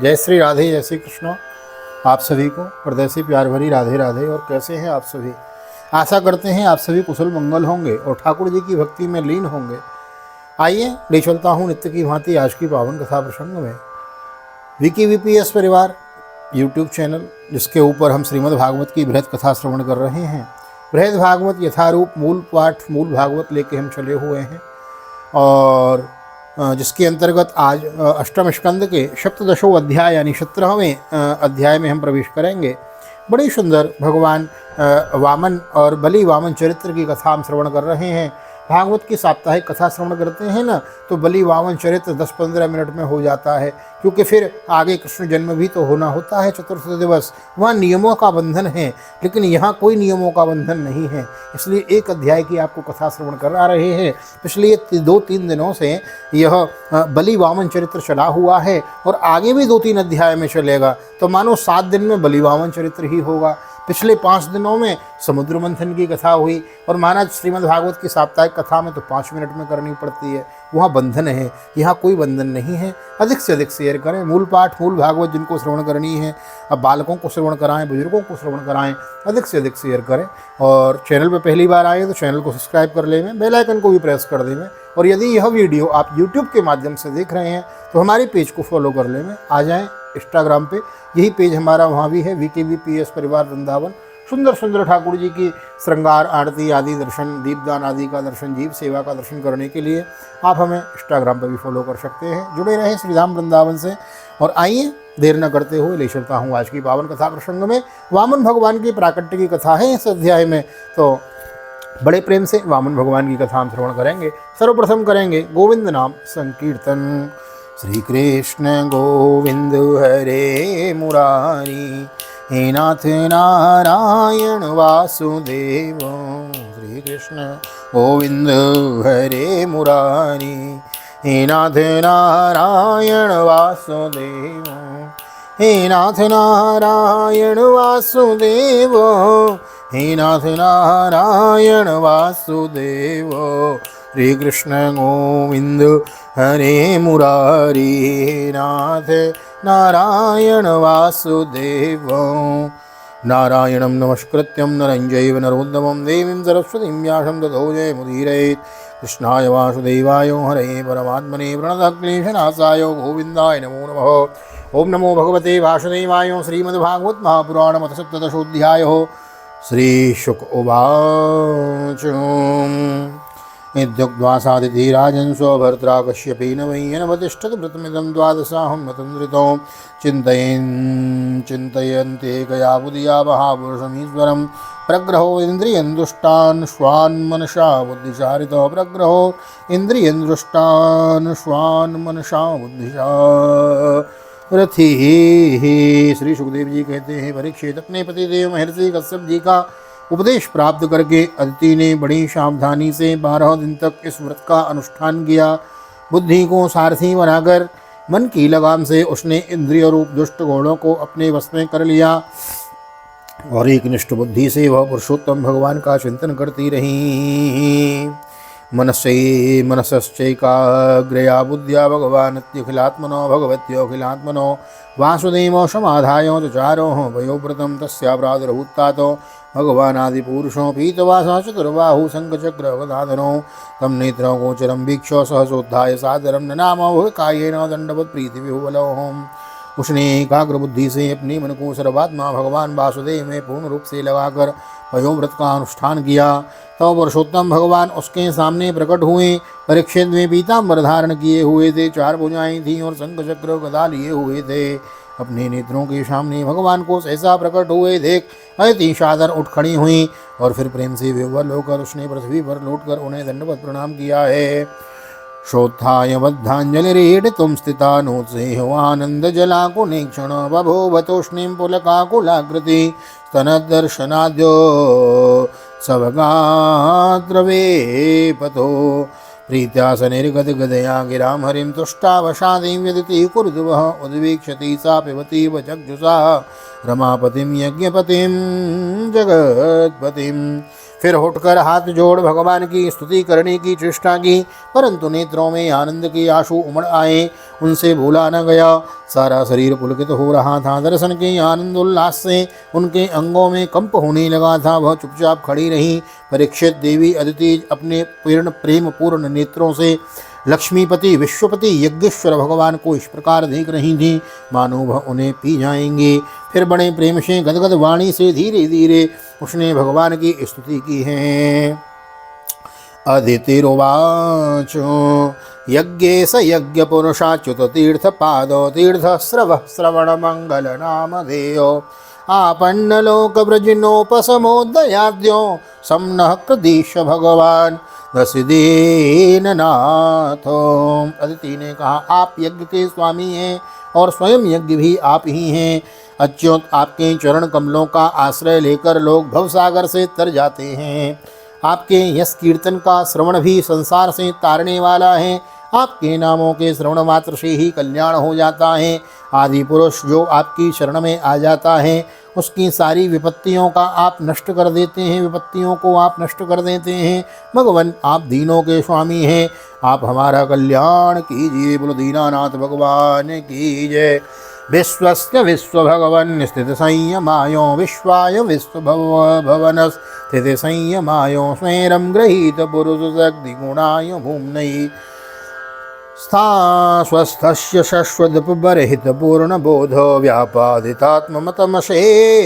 जय श्री राधे, जय श्री कृष्ण। आप सभी को हृदय से प्यार भरी राधे राधे। और कैसे हैं आप सभी? आशा करते हैं आप सभी कुशल मंगल होंगे और ठाकुर जी की भक्ति में लीन होंगे। आइए ले चलता हूँ नित्य की भांति आज की पावन कथा प्रसंग में। VKVPS परिवार यूट्यूब चैनल, जिसके ऊपर हम श्रीमद् भागवत की बृहद कथा श्रवण कर रहे हैं। बृहद भागवत यथारूप मूल पाठ मूल भागवत लेके हम चले हुए हैं और जिसके अंतर्गत आज अष्टम स्कंद के सप्तदशों अध्याय यानी 17वें अध्याय में हम प्रवेश करेंगे। बड़ी सुंदर भगवान वामन और बलि वामन चरित्र की कथा हम श्रवण कर रहे हैं। भागवत की साप्ताहिक कथा श्रवण करते हैं ना, तो बलि वामन चरित्र 10-15 मिनट में हो जाता है, क्योंकि फिर आगे कृष्ण जन्म भी तो होना होता है चतुर्थ दिवस। वहाँ नियमों का बंधन है, लेकिन यहाँ कोई नियमों का बंधन नहीं है, इसलिए एक अध्याय की आपको कथा श्रवण करा रहे हैं। पिछले 2-3 दिनों से यह बलि वामन चरित्र चला हुआ है और आगे भी 2-3 अध्याय में चलेगा, तो मानो 7 दिन में बलि वामन चरित्र ही होगा। पिछले 5 दिनों में समुद्र मंथन की कथा हुई और महाराज श्रीमद् भागवत की साप्ताहिक कथा में तो 5 मिनट में करनी पड़ती है। वहाँ बंधन है, यहाँ कोई बंधन नहीं है। अधिक से अधिक शेयर करें। मूल पाठ मूल भागवत जिनको श्रवण करनी है, अब बालकों को श्रवण कराएं, बुजुर्गों को श्रवण कराएं, अधिक से अधिक शेयर करें। और चैनल पर पहली बार आए तो चैनल को सब्सक्राइब कर लें, बेल आइकन को भी प्रेस कर दें। और यदि यह वीडियो आप यूट्यूब के माध्यम से देख रहे हैं तो हमारे पेज को फॉलो कर लें। आ जाएँ इंस्टाग्राम पे, यही पेज हमारा वहाँ भी है, VKVPS परिवार वृंदावन। सुंदर सुंदर ठाकुर जी की श्रृंगार आरती आदि दर्शन, दीपदान आदि का दर्शन, जीव सेवा का दर्शन करने के लिए आप हमें इंस्टाग्राम पर भी फॉलो कर सकते हैं। जुड़े रहें श्रीधाम वृंदावन से। और आइए देर न करते हुए ले चलता हूँ आज की पावन कथा प्रसंग में। वामन भगवान की प्राकट्य की कथा है इस अध्याय में, तो बड़े प्रेम से वामन भगवान की कथा हम श्रवण करेंगे। सर्वप्रथम करेंगे गोविंद नाम संकीर्तन। श्री कृष्ण गोविंद हरे मुरारी, हे नाथ नारायण वासुदेव। श्री कृष्ण गोविंद हरे मुरारी, हे नाथ नारायण वासुदेव। हे नाथ नारायण वासुदेव, हे नाथ नारायण वासुदेव। श्री कृष्ण गोविंद हरे मुरारी, नाथ नारायण वासुदेव। नारायणं नमस्कृत्यं नरं चैव नरोत्तमं देवीं सरस्वतीं व्यासं ततो जयमुदीरयेत्। कृष्णाय वासुदेवाय हरे परमात्मने प्रणतक्लेशनाशाय गोविन्दाय नमो नमः। ओम नमो भगवते वासुदेवाय। श्रीमद्भागवत महापुराणमथ सप्तदशोऽध्यायः। श्रीशुक उवाच। इत्युक्त्वासादितिराजन् स्वभर्त्रा कश्यपेन वै यनवतिष्ठत् व्रतमिदं द्वादशाहं मतन्द्रितो। चिन्तयन्ते कया बुधिया महापुरुषमीश्वरं। प्रग्रहो इन्द्रियं दुष्टान् स्वान् मनसा बुद्धिचारितो। प्रग्रहो इन्द्रियं दुष्टान् स्वान् मनसा बुद्धिचा रथी। श्री सुखदेव जी कहते हैं, परीक्षित अपने पतिदेव महर्षि कश्यप जी का उपदेश प्राप्त करके अदिति ने बड़ी सावधानी से 12 दिन तक इस व्रत का अनुष्ठान किया। बुद्धि को सारथी बनाकर मन की लगाम से उसने इंद्रिय रूप दुष्ट घोड़ों को अपने वश में कर लिया और एक निष्ठ बुद्धि से वह पुरुषोत्तम भगवान का चिंतन करती रही। मनसश्चैकाग्रया बुद्ध्या भगवानत्यखिलात्मनो भगवत्योऽखिलात्मनो वासुदेवो समाधाय चचारो वयोव्रतं तस्या प्रादुर्भूतातो भगवानादिपुरुषो पीतवासः चतुर्बाहु शङ्खचक्र गदाधरो। तं नेत्रं गोचरं वीक्ष्य सहसोत्थाय सादरं ननामो कायेन दण्डवत् प्रीतिविह्वलो। उसने एकाग्र बुद्धि से अपने मन को सर्वात्मा भगवान वासुदेव में पूर्ण रूप से लगाकर वयोव्रत का अनुष्ठान किया। तो पुरुषोत्तम भगवान उसके सामने प्रकट हुए। परीक्षित में पीताम्बर धारण किए हुए थे, 4 भुजाएं थीं और शंख चक्र गदा लिए हुए थे। अपने नेत्रों के सामने भगवान को सहसा प्रकट हुए देख अति सादर उठ खड़ी हुई और फिर प्रेम से विह्वल होकर उसने पृथ्वी पर लौटकर उन्हें दंडवत प्रणाम किया है। श्रोत्थाय बद्धांजलिरीडितुं स्थिता नोत्सेहानंद जलाकुले क्षण बभूव तूष्णीं पुलकाकुलाकृति स्तनदर्शनाद्यो सवगात्र वेपतो। प्रीत्या सनिर्गदगदया गिरां हरिं तुष्टावशादीं यदिति कुरुद्वः उद्वीक्षति सा पिबतीव चक्षुषा रमापतिं यज्ञपतिं जगत्पतिं। फिर उठकर हाथ जोड़ भगवान की स्तुति करने की चेष्टा की, परंतु नेत्रों में आनंद के आंसू उमड़ आए, उनसे भूला न गया। सारा शरीर पुलकित हो रहा था। दर्शन के आनंद उल्लास से उनके अंगों में कंप होने लगा था। वह चुपचाप खड़ी रही। परीक्षित देवी अदिति अपने प्रेम पूर्ण नेत्रों से लक्ष्मीपति विश्वपति यज्ञेश्वर भगवान को इस प्रकार देख रही थी मानो वह उन्हें पी जाएंगे। फिर बड़े प्रेम से गदगद वाणी से धीरे धीरे उसने भगवान की स्तुति की है। अदितिरुवाच यज्ञे स यज्ञ पुरुषाच्युत तीर्थ पादो तीर्थ स्रव श्रवण मंगल नामधेयो आपन्न लोक व्रजिनोपसमोदयाद्यो समनः कृदीश भगवान दशदीन नाथ। अदिति ने कहा, आप यज्ञ के स्वामी हैं और स्वयं यज्ञ भी आप ही हैं। अच्युत, आपके चरण कमलों का आश्रय लेकर लोग भवसागर से तर जाते हैं। आपके यश कीर्तन का श्रवण भी संसार से तारने वाला है। आपके नामों के श्रवण मात्र से ही कल्याण हो जाता है। आदि पुरुष जो आपकी शरण में आ जाता है उसकी सारी विपत्तियों का आप नष्ट कर देते हैं, विपत्तियों को आप नष्ट कर देते हैं। भगवान, आप दीनों के स्वामी हैं, आप हमारा कल्याण कीजिए। बोलो दीनानाथ भगवान की जय। विश्वस्य विश्व भगवन् स्थित संयमायो विश्वाय विश्व भवन स्थित संयमायो स्वैरं गृहीत पुरुष शक्ति गुणाय भूम्नैः स्वस्थस्य शश्वदपबर्हित पूर्णबोध व्यापादितात्मतमसे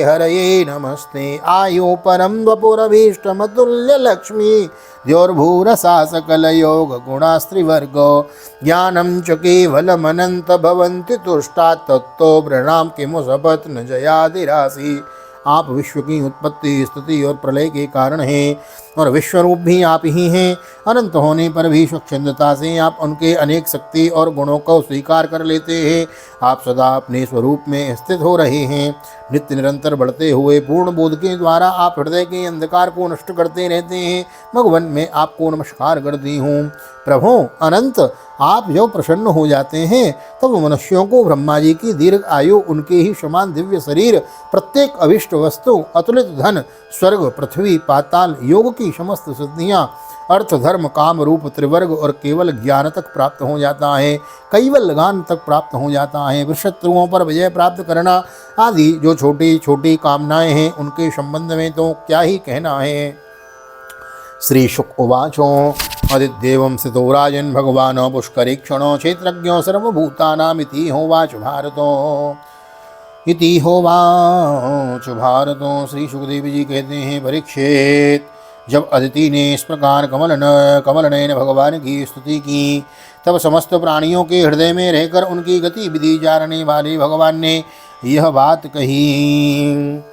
हरये नमस्ते। आयो परं वपुरभीष्टमतुल्य लक्ष्मी द्योर्भूरसा सकलयोग गुणास्त्रिवर्गो ज्ञानं च केवलमनन्त भवन्ति तुष्टात् तत्तो प्रणाम किमु सपत् न जयादिरासि। आप विश्व की उत्पत्ति स्थिति और प्रलय के कारण हैं और विश्वरूप भी आप ही हैं। अनंत होने पर भी स्वच्छंदता से आप उनके अनेक शक्ति और गुणों को स्वीकार कर लेते हैं। आप सदा अपने स्वरूप में स्थित हो रहे हैं। नित्य निरंतर बढ़ते हुए पूर्ण बोध के द्वारा आप हृदय के अंधकार को नष्ट करते रहते हैं। भगवान, मैं आपको नमस्कार करती हूँ। प्रभु अनंत, आप जो प्रसन्न हो जाते हैं तब मनुष्यों को ब्रह्मा जी की दीर्घ आयु, उनके ही समान दिव्य शरीर, प्रत्येक अभिष्ट वस्तु, अतुलित धन, स्वर्ग पृथ्वी पाताल, योग की समस्त सिद्धियाँ, अर्थ धर्म काम रूप त्रिवर्ग और केवल ज्ञान तक प्राप्त हो जाता है। कैवल ज्ञान तक प्राप्त हो जाता है। शत्रुओं पर विजय प्राप्त करना आदि जो छोटी छोटी कामनाएं हैं उनके संबंध में तो क्या ही कहना है। श्री शुक उवाचो अदित्येवं स्थितो राजन् भगवान् पुष्करीक्षणो क्षेत्रज्ञो सर्वभूतानामिति होवाच भारतो। इति होवाच भारतो। श्री सुखदेव जी कहते हैं, परीक्षित, जब अदिति ने इस प्रकार कमल नयन भगवान की स्तुति की तब समस्त प्राणियों के हृदय में रहकर उनकी गतिविधि जानने वाले भगवान ने यह बात कही।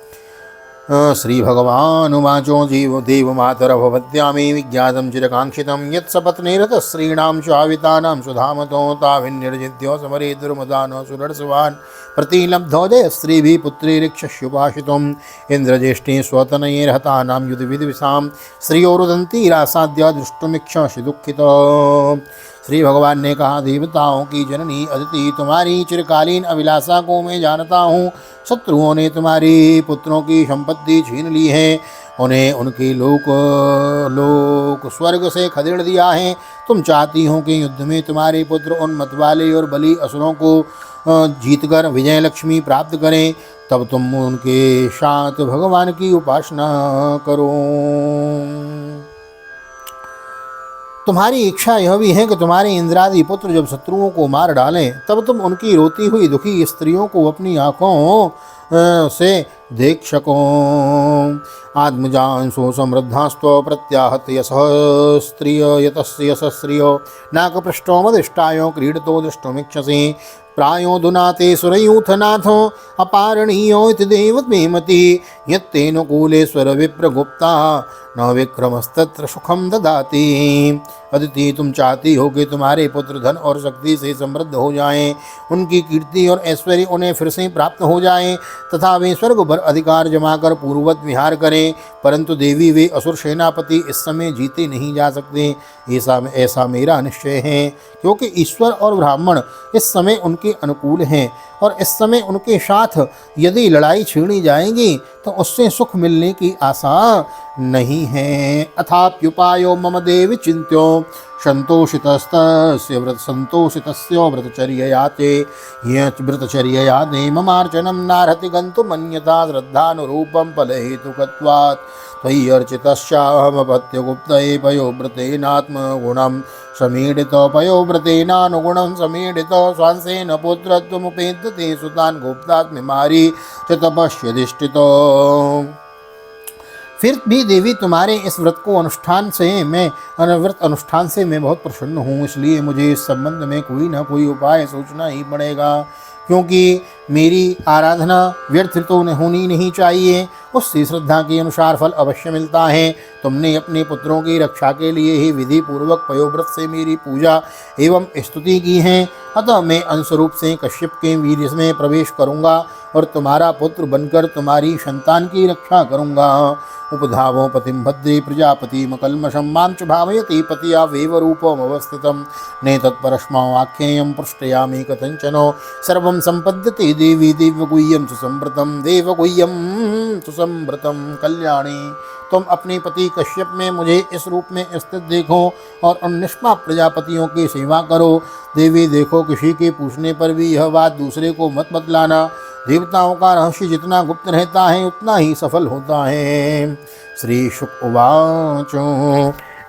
श्री भगवान उवाचो जीव देव मातर भवत्यामे विज्ञातं चिरकांक्षितं यत्सपत्नेरत श्रीणां चावितानां सुधामतो ताभिन्निर्जित्यो समरे दुर्मदानो सुरर्षवान् प्रतिलब्धो जयश्रीभिः पुत्रीरिक्षस्युपाशितुम् इन्द्रज्येष्ठे स्वतनयैर्हतानां युधविद्विषां श्रियोरुदन्ती रासाद्या दृष्टुमिच्छसि दुःखितो। श्री भगवान ने कहा, देवताओं की जननी अदिति, तुम्हारी चिरकालीन अभिलाषा को मैं जानता हूँ। शत्रुओं ने तुम्हारी पुत्रों की संपत्ति छीन ली है, उन्हें उनके लोक स्वर्ग से खदेड़ दिया है। तुम चाहती हो कि युद्ध में तुम्हारे पुत्र उन मतवाले और बली असुरों को जीतकर विजय लक्ष्मी प्राप्त करें, तब तुम उनके साथ भगवान की उपासना करो। तुम्हारी इच्छा यह भी है कि तुम्हारे इंद्रादि पुत्र जब शत्रुओं को मार डालें तब तुम उनकी रोती हुई दुखी स्त्रियों को अपनी आँखों से देख सको। आत्मजांसो समृद्धास्त्व प्रत्याहत यशस्त्रिय यतस्य यशस्त्रियो नाकपृष्ठो मदिष्टायो क्रीडतो दृष्टुमिच्छसि प्रायो दुनाते सुरयूथनाथो अपारणीयो इति देवमेमति यत्तेनुकूलेश्वर विप्रगुप्ता न विक्रमस्तत्र सुखम ददाति। अदिति, तुम चाहती हो कि तुम्हारे पुत्र धन और शक्ति से समृद्ध हो जाएं, उनकी कीर्ति और ऐश्वर्य उन्हें फिर से प्राप्त हो जाएं तथा वे स्वर्ग पर अधिकार जमाकर पूर्ववत विहार करें। परंतु देवी, वे असुर सेनापति इस समय जीते नहीं जा सकते, ऐसा मेरा निश्चय है, क्योंकि ईश्वर और ब्राह्मण इस समय उनके अनुकूल हैं और इस समय उनके साथ यदि लड़ाई छेड़ी जाएगी तो उससे सुख मिलने की आशा नहीं है। अथाप्युपायो मम देवि चिंत्यो संतोषितस्तस्य व्रतचर्यया ते व्रतचर्यया ने ममार्चनं नार्हति गन्तुमन्यथा श्रद्धानुरूपं फलहेतुकत्वात् त्वयि अर्चितश्चाहमपत्यगुप्तये पयोव्रतेनात्मगुणं समीडितो पयोव्रतेनानुगुणं समीडितो स्वांसेन पुत्रत्वमुपेत्य सुतान् गुप्तात्मिमारी च तपस्यधिष्ठितो। फिर भी देवी तुम्हारे इस व्रत अनुष्ठान से मैं बहुत प्रसन्न हूँ, इसलिए मुझे इस संबंध में कोई ना कोई उपाय सोचना ही पड़ेगा, क्योंकि मेरी आराधना व्यर्थ तो होनी नहीं चाहिए, उससे श्रद्धा के अनुसार फल अवश्य मिलता है। तुमने अपने पुत्रों की रक्षा के लिए ही विधि पूर्वक पयोव्रत से मेरी पूजा एवं स्तुति की है, अतः मैं अंशरूप से कश्यप के वीर्य में प्रवेश करूँगा और तुम्हारा पुत्र बनकर तुम्हारी संतान की रक्षा करूँगा। उपधावो पतिं भद्रे प्रजापतिमकल्मषं मां च भावयति पतिया वेवरूपमवस्थितं ने तत्परस्मावाख्येयं पृष्ठयामि कथञ्चनो सर्वं सम्पद्यते देवी देवगुह्यं सुसंवृतं कल्याणी। तुम अपने पति कश्यप में मुझे इस रूप में स्थित देखो और उन निष्पाप प्रजापतियों की सेवा करो। देवी देखो, किसी के पूछने पर भी यह बात दूसरे को मत बतलाना। देवताओं का रहस्य जितना गुप्त रहता है उतना ही सफल होता है। श्री शुक उवाच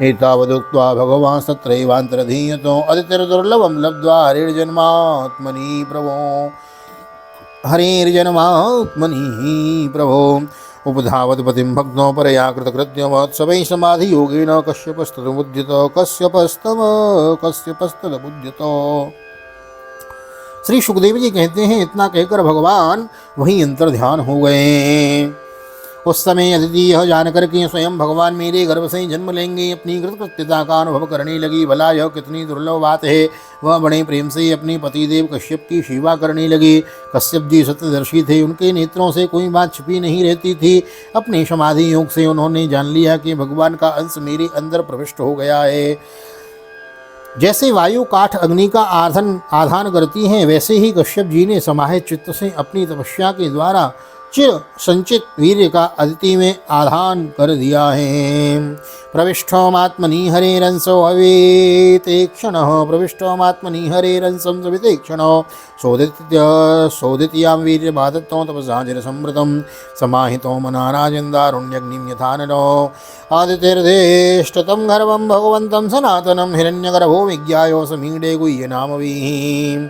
एतावदुक्त्वा भगवान् तत्रैवान्तरधीयतो अदितिर्दुर्लभं लब्ध्वा हरेर्जन्मात्मनि प्रभो उपधावत् पतिं भग्नो परया कृतकृत्यवत्सवैः समाधियोगेन कश्यपस्तदबुध्यतो। श्री सुखदेव जी कहते हैं, इतना कहकर भगवान वहीं अंतर्ध्यान हो गए। उस समय अदिति यह जानकर के स्वयं भगवान मेरे गर्भ से जन्म लेंगे अपनी कृतकृत्यता का अनुभव करने लगी। भला यह कितनी दुर्लभ बात है। वह बड़े प्रेम से अपने पतिदेव कश्यप की सेवा करने लगे। कश्यप जी सत्यदर्शी थे, उनके नेत्रों से कोई बात छिपी नहीं रहती थी। अपने समाधि योग से उन्होंने जान लिया कि भगवान का अंश मेरे अंदर प्रविष्ट हो गया है। जैसे वायु काठ अग्नि का आधान करती हैं, वैसे ही कश्यप जी ने समाहित चित्त से अपनी तपस्या के द्वारा चिर संचित वीर्य का अदिति में आधान कर दिया है। प्रविष्टोमात्मनि हरेरंसो अवेतेक्षणः प्रविष्टोमात्मनि हरेरंसं सवितेक्षणः सोदित्यां वीर्यबाधत्तो तपसा चिरसंवृतं समाहितो मनाराजन्दारुण्यग्निं यथा नरो आदितिर्देष्टतं गर्भं भगवन्तं सनातनं हिरण्यगर्भो विज्ञायो समीडे गुह्यनामभिः।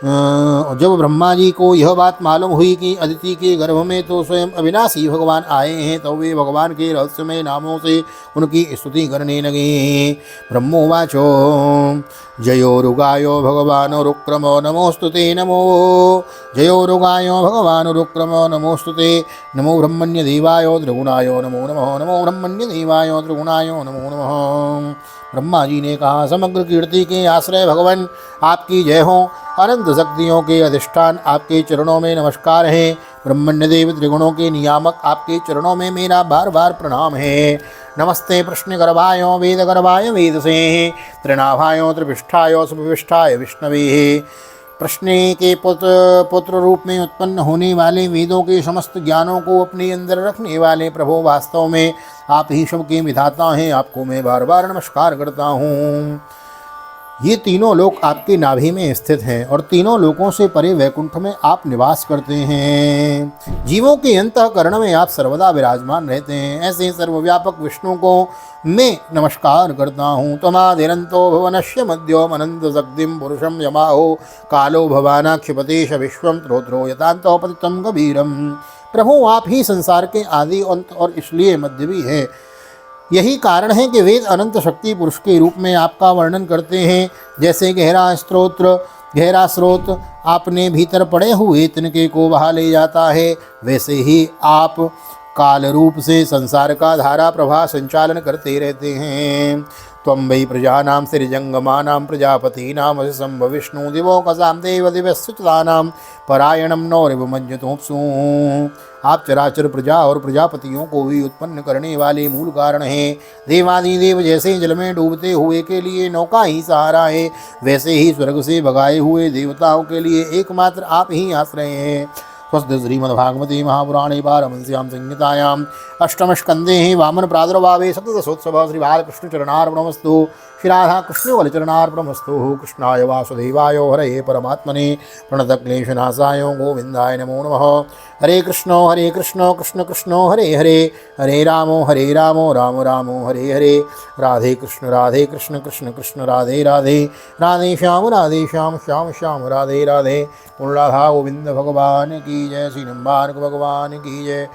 जब ब्रह्मा जी को यह बात मालूम हुई कि अदिति के गर्भ में तो स्वयं अविनाशी भगवान आए हैं, तो वे भगवान के रहस्यमय नामों से उनकी स्तुति करने लगे। ब्रह्मोवाचो जयोरुगायो भगवानुरुक्रमो नमोस्तुते नमो जयोरुगायो भगवानुरुक्रमो नमोस्तुते नमो ब्रह्मण्य देवायो त्रिगुणायो नमो नमः नमो ब्रह्मण्य देवायो त्रिगुणायो नमो नमः। ब्रह्मा जी ने कहा, समग्र कीर्ति के आश्रय भगवान आपकी जय हो। अनंत शक्तियों के अधिष्ठान आपके चरणों में नमस्कार है। ब्रह्मण्य देव त्रिगुणों के नियामक आपके चरणों में मेरा बार बार प्रणाम है। नमस्ते प्रश्नगर्भाय वेदगर्भाय वेदसे त्रिनाभाय त्रिपिष्ठाय सुपिष्ठाय विष्णवे। प्रश्न के पुत्र रूप में उत्पन्न होने वाले वेदों के समस्त ज्ञानों को अपने अंदर रखने वाले प्रभु, वास्तव में आप ही सब के विधाता हैं। आपको मैं बार बार नमस्कार करता हूँ। ये तीनों लोक आपकी नाभि में स्थित हैं और तीनों लोकों से परे वैकुंठ में आप निवास करते हैं। जीवों के अंतःकरण में आप सर्वदा विराजमान रहते हैं। ऐसे सर्वव्यापक विष्णु को मैं नमस्कार करता हूँ। त्वमादिरन्तो भुवनस्य मध्यो अनंत शक्तिं पुरुषं यमाहो कालो भवानाक्षिपतेश विश्वं त्रोत्रो यतान्तो पतितं कबीरम। प्रभु, आप ही संसार के आदि अंत और इसलिए मध्य भी हैं। यही कारण है कि वेद अनंत शक्ति पुरुष के रूप में आपका वर्णन करते हैं। जैसे गहरा स्रोत आपने भीतर पड़े हुए तिनके को बहा ले जाता है, वैसे ही आप काल रूप से संसार का धारा प्रवाह संचालन करते रहते हैं। त्वं वै प्रजानां सिरिजंगमानां प्रजापतीनां वशसं विष्णु दिवोकसां देवदिवस्सुतानां परायणं नो रिवमज्जतोप्सु। आप चराचर प्रजा और प्रजापतियों को भी उत्पन्न करने वाले मूल कारण हैं। देवादिदेव जैसे जल में डूबते हुए के लिए नौका ही सहारा है, वैसे ही स्वर्ग से भगाए हुए देवताओं के लिए एकमात्र आप ही आश्रय हैं। स्वस्ति श्रीमद्भागवते महापुराणे पारमहंस्यां संहितायाम् अष्टमस्कन्धे वामन प्रादुर्भावे सप्तदशोत्सवः श्री बालकृष्ण चरणार्पणमस्तु। श्री राधा कृष्ण बलचरणार्पणमस्तु। कृष्णाय वासुदेवाय हरये परमात्मने प्रणतक्लेशनाशाय गोविन्दाय नमो नमः। हरे कृष्ण कृष्ण कृष्ण हरे हरे, हरे राम राम राम हरे हरे। राधे कृष्ण कृष्ण कृष्ण राधे राधे, राधे श्याम श्याम श्याम राधे राधे। पूर्ण राधा गोविंद भगवान की जय। श्री निम्बार्क भगवान की जय।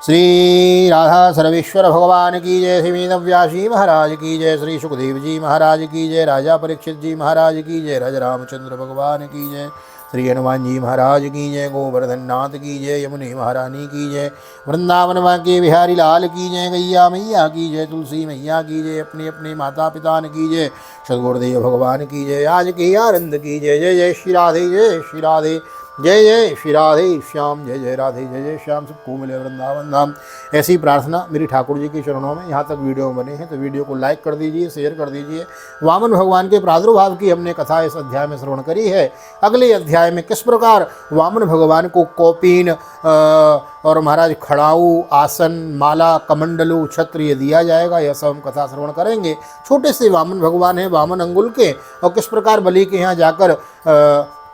श्री राधा सर्वेश्वर भगवान की जय। श्री वेदव्यासी महाराज की जय। श्री सुखदेव जी महाराज की जय। राजा परीक्षित जी महाराज की जय। राजा रामचंद्र भगवान की जय। श्री हनुमान जी महाराज की जय। गोवर्धन नाथ की जय। यमुने महारानी की जय। वृंदावन के बिहारी लाल की जय। गैया मैया की जय। तुलसी मैया की जय। अपने अपने माता पिता की जय। सदगुरुदेव भगवान की जय। आज के आनंद की जय। जय जय श्री राधे, जय श्री राधे, जय जय श्री राधे श्याम, जय जय राधे जय जय श्याम। सबको मिले वृंदावन धाम। ऐसी प्रार्थना मेरी ठाकुर जी के चरणों में। यहाँ तक वीडियो बने हैं तो वीडियो को लाइक कर दीजिए, शेयर कर दीजिए। वामन भगवान के प्रादुर्भाव की हमने कथा इस अध्याय में श्रवण करी है। अगले अध्याय में किस प्रकार वामन भगवान को कौपीन और महाराज खड़ाऊ, आसन, माला, कमंडलू, छत्र ये दिया जाएगा, यह सब हम कथा श्रवण करेंगे। छोटे से वामन भगवान हैं, वामन अंगुल के, और किस प्रकार बलि के यहाँ जाकर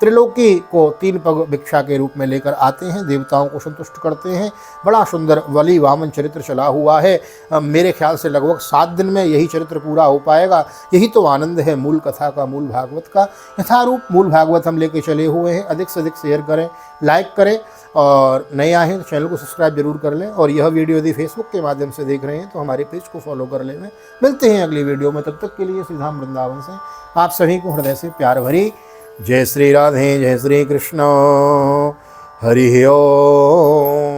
त्रिलोकी को 3 पग भिक्षा के रूप में लेकर आते हैं, देवताओं को संतुष्ट करते हैं। बड़ा सुंदर बलि वामन चरित्र चला हुआ है। मेरे ख्याल से लगभग 7 दिन में यही चरित्र पूरा हो पाएगा। यही तो आनंद है मूल कथा का, मूल भागवत का। यथारूप मूल भागवत हम लेके चले हुए हैं। अधिक से अधिक शेयर करें, लाइक करें, और नए आए हैं तो चैनल को सब्सक्राइब जरूर कर लें। और यह वीडियो यदि फेसबुक के माध्यम से देख रहे हैं तो हमारे पेज को फॉलो कर लें। मिलते हैं अगली वीडियो में। तब तक के लिए श्री धाम वृंदावन से आप सभी को हृदय से प्यार भरी जय श्री राधे, जय श्री कृष्ण, हरि ओम।